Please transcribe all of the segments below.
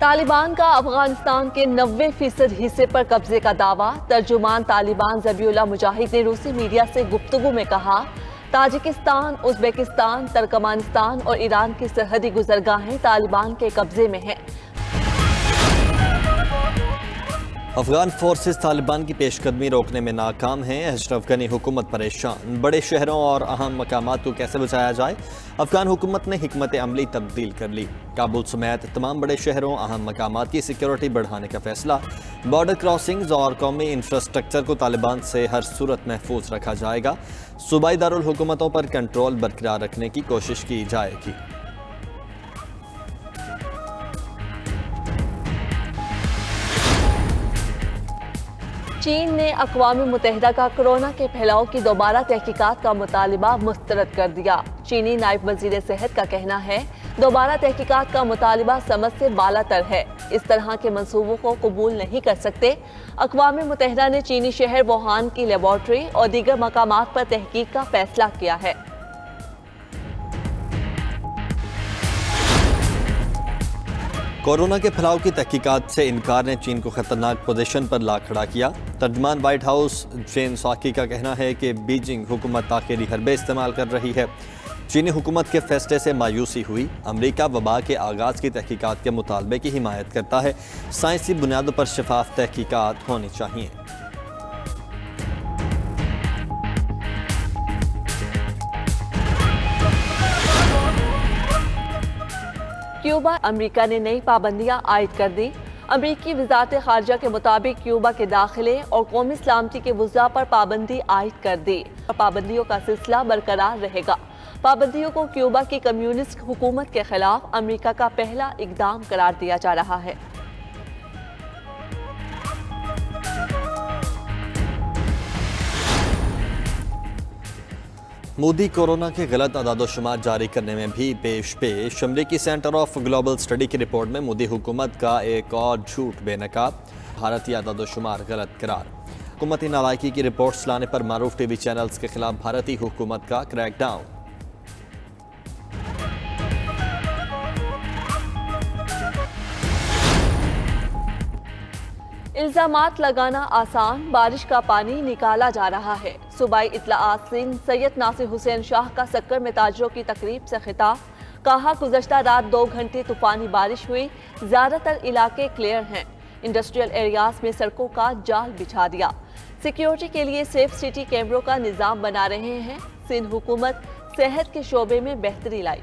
طالبان کا افغانستان کے 90% حصے پر قبضے کا دعویٰ۔ ترجمان طالبان ذبیح اللہ مجاہد نے روسی میڈیا سے گفتگو میں کہا، تاجکستان، ازبکستان، ترکمانستان اور ایران کی سرحدی گزرگاہیں طالبان کے قبضے میں ہیں۔ افغان فورسز طالبان کی پیش قدمی روکنے میں ناکام ہیں۔ اشرف غنی حکومت پریشان، بڑے شہروں اور اہم مقامات کو کیسے بچایا جائے؟ افغان حکومت نے حکمت عملی تبدیل کر لی۔ کابل سمیت تمام بڑے شہروں اہم مقامات کی سیکیورٹی بڑھانے کا فیصلہ۔ بارڈر کراسنگز اور قومی انفراسٹرکچر کو طالبان سے ہر صورت محفوظ رکھا جائے گا۔ صوبائی دارالحکومتوں پر کنٹرول برقرار رکھنے کی کوشش کی جائے گی۔ چین نے اقوام متحدہ کا کورونا کے پھیلاؤ کی دوبارہ تحقیقات کا مطالبہ مسترد کر دیا۔ چینی نائب وزیر صحت کا کہنا ہے، دوبارہ تحقیقات کا مطالبہ سمجھ سے بالا تر ہے، اس طرح کے منصوبوں کو قبول نہیں کر سکتے۔ اقوام متحدہ نے چینی شہر ووہان کی لیبارٹری اور دیگر مقامات پر تحقیق کا فیصلہ کیا ہے۔ کورونا کے پھیلاؤ کی تحقیقات سے انکار نے چین کو خطرناک پوزیشن پر لا کھڑا کیا۔ ترجمان وائٹ ہاؤس جین ساکی کا کہنا ہے کہ بیجنگ حکومت تاخیری حربے استعمال کر رہی ہے۔ چینی حکومت کے فیصلے سے مایوسی ہوئی۔ امریکہ وبا کے آغاز کی تحقیقات کے مطالبے کی حمایت کرتا ہے۔ سائنسی بنیادوں پر شفاف تحقیقات ہونی چاہیے۔ کیوبا، امریکہ نے نئی پابندیاں عائد کر دی۔ امریکی وزارت خارجہ کے مطابق کیوبا کے داخلے اور قومی سلامتی کے وزراء پر پابندی عائد کر دی۔ پابندیوں کا سلسلہ برقرار رہے گا۔ پابندیوں کو کیوبا کی کمیونسٹ حکومت کے خلاف امریکہ کا پہلا اقدام قرار دیا جا رہا ہے۔ مودی کورونا کے غلط اعداد و شمار جاری کرنے میں بھی پیش۔ امریکی سینٹر آف گلوبل اسٹڈی کی رپورٹ میں مودی حکومت کا ایک اور جھوٹ بے نقاب، بھارتی اعداد و شمار غلط قرار۔ حکومتی نالائکی کی رپورٹس لانے پر معروف ٹی وی چینلز کے خلاف بھارتی حکومت کا کریک ڈاؤن۔ الزامات لگانا آسان، بارش کا پانی نکالا جا رہا ہے۔ صوبائی اطلاعات سندھ سید ناصر حسین شاہ کا سکر میں تاجروں کی تقریب سے خطاب، کہا گزشتہ رات 2 گھنٹے طوفانی بارش ہوئی، زیادہ تر علاقے کلیئر ہیں، انڈسٹریل ایریاز میں سڑکوں کا جال بچھا دیا، سیکیورٹی کے لیے سیف سٹی کیمروں کا نظام بنا رہے ہیں۔ سندھ حکومت صحت کے شعبے میں بہتری لائی۔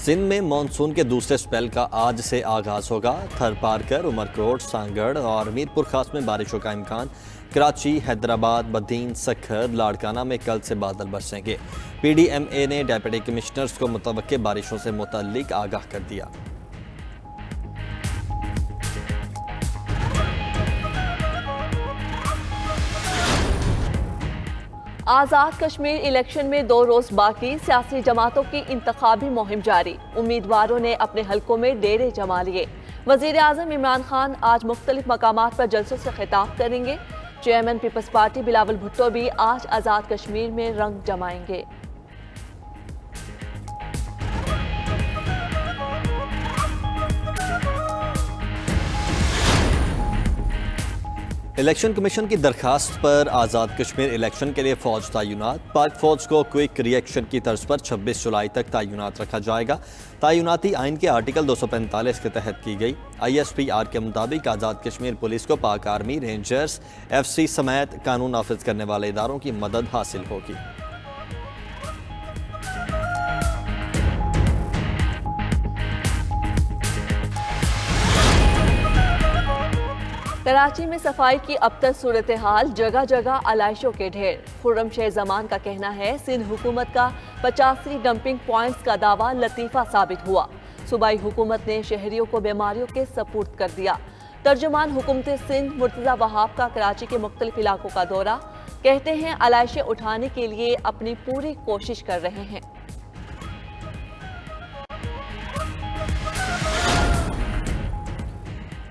سندھ میں مانسون کے دوسرے سپیل کا آج سے آغاز ہوگا۔ تھر پارکر، عمرکوٹ، سانگڑ اور میر پرخاص میں بارشوں کا امکان۔ کراچی، حیدرآباد، بدین، سکھر، لاڑکانہ میں کل سے بادل برسیں گے۔ پی ڈی ایم اے نے ڈیپٹی کمشنرز کو متوقع بارشوں سے متعلق آگاہ کر دیا۔ آزاد کشمیر الیکشن میں 2 روز باقی، سیاسی جماعتوں کی انتخابی مہم جاری، امیدواروں نے اپنے حلقوں میں ڈیرے جما لیے۔ وزیر اعظم عمران خان آج مختلف مقامات پر جلسوں سے خطاب کریں گے۔ چیئرمین پیپلز پارٹی بلاول بھٹو بھی آج آزاد کشمیر میں رنگ جمائیں گے۔ الیکشن کمیشن کی درخواست پر آزاد کشمیر الیکشن کے لیے فوج تعینات۔ پاک فوج کو کوئک ری ایکشن کی طرز پر 26 جولائی تک تعینات رکھا جائے گا۔ تعیناتی آئین کے آرٹیکل 245 کے تحت کی گئی۔ آئی ایس پی آر کے مطابق آزاد کشمیر پولیس کو پاک آرمی، رینجرز، ایف سی سمیت قانون نافذ کرنے والے اداروں کی مدد حاصل ہوگی۔ کراچی میں صفائی کی ابتر صورتحال، جگہ جگہ علائشوں کے ڈھیر۔ خرم شیر زمان کا کہنا ہے، سندھ حکومت کا 85 ڈمپنگ پوائنٹس کا دعویٰ لطیفہ ثابت ہوا۔ صوبائی حکومت نے شہریوں کو بیماریوں کے سپرد کر دیا۔ ترجمان حکومت سندھ مرتضی وہاب کا کراچی کے مختلف علاقوں کا دورہ، کہتے ہیں علائشیں اٹھانے کے لیے اپنی پوری کوشش کر رہے ہیں۔